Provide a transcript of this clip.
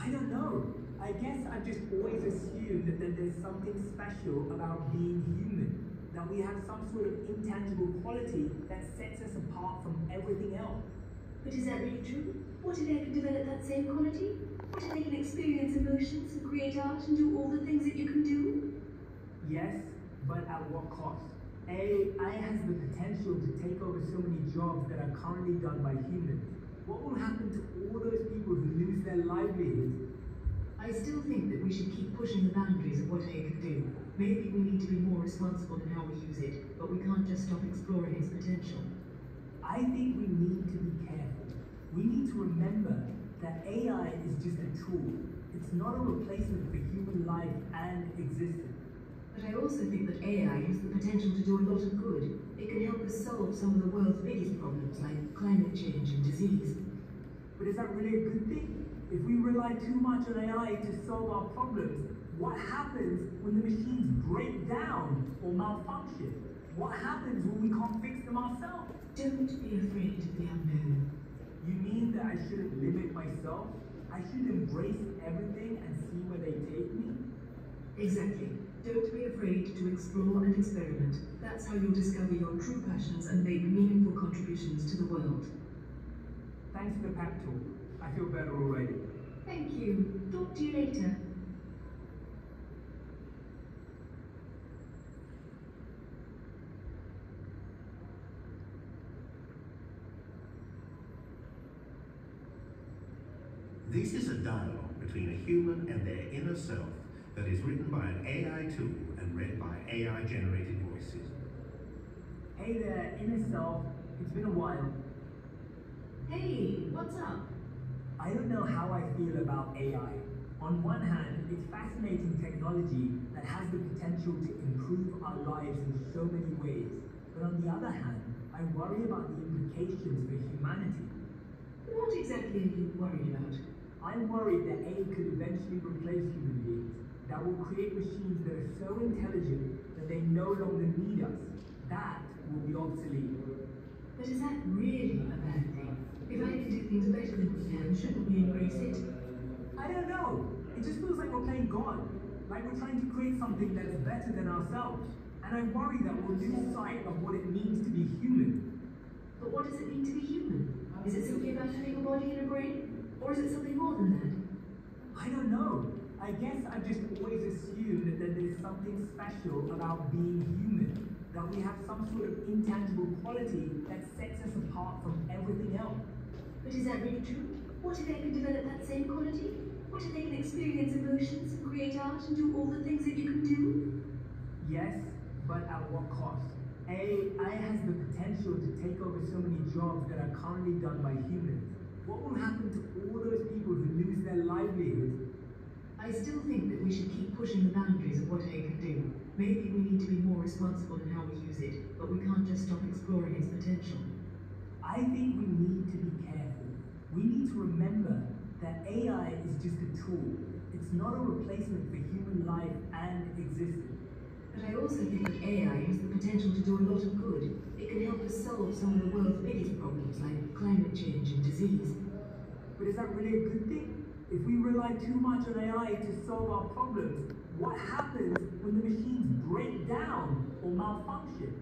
I don't know. I guess I've just always assumed that there's something special about being human. That we have some sort of intangible quality that sets us apart from everything else. But is that really true? What if they can develop that same quality? What if they can experience emotions and create art and do all the things that you can do? Yes, but at what cost? AI has the potential to take over so many jobs that are currently done by humans. What will happen to all those people who lose their livelihoods? I still think that we should keep pushing the boundaries of what AI can do. Maybe we need to be more responsible in how we use it, but we can't just stop exploring its potential. I think we need to be careful. We need to remember that AI is just a tool. It's not a replacement for human life and existence. But I also think that AI has the potential to do a lot of good. It can help us solve some of the world's biggest problems, like climate change and disease. But is that really a good thing? If we rely too much on AI to solve our problems, what happens when the machines break down or malfunction? What happens when we can't fix them ourselves? Don't be afraid of the unknown. You mean that I shouldn't limit myself? I should embrace everything and see where they take me? Exactly. Don't be afraid to explore and experiment. That's how you'll discover your true passions and make meaningful contributions to the world. Thanks for the pep talk. I feel better already. Thank you. Talk to you later. This is a dialogue between a human and their inner self that is written by an AI tool and read by AI-generated voices. Hey there, inner self. It's been a while. Hey, what's up? I don't know how I feel about AI. On one hand, it's fascinating technology that has the potential to improve our lives in so many ways. But on the other hand, I worry about the implications for humanity. What exactly are you worried about? I'm worried that AI could eventually replace human beings, that will create machines that are so intelligent that they no longer need us. That will be obsolete. But is that really a bad thing? If I can do things better than we can, shouldn't we embrace it? I don't know. It just feels like we're playing God. Like we're trying to create something that's better than ourselves. And I worry that we'll lose sight of what it means to be human. But what does it mean to be human? Is it simply about having a body and a brain? Or is it something more than that? I don't know. I guess I've just always assumed that there's something special about being human. That we have some sort of intangible quality that sets us apart from everything else. But is that really true? What if they can develop that same quality? What if they can experience emotions and create art and do all the things that you can do? Yes, but at what cost? AI has the potential to take over so many jobs that are currently done by humans. What will happen to all those people who lose their livelihoods? I still think that we should keep pushing the boundaries of what AI can do. Maybe we need to be more responsible in how we use it, but we can't just stop exploring its potential. I think we need to be careful. We need to remember that AI is just a tool. It's not a replacement for human life and existence. But I also think that AI has the potential to do a lot of good. It can help us solve some of the world's biggest problems, like climate change and disease. But is that really a good thing? If we rely too much on AI to solve our problems, what happens when the machines break down or malfunction?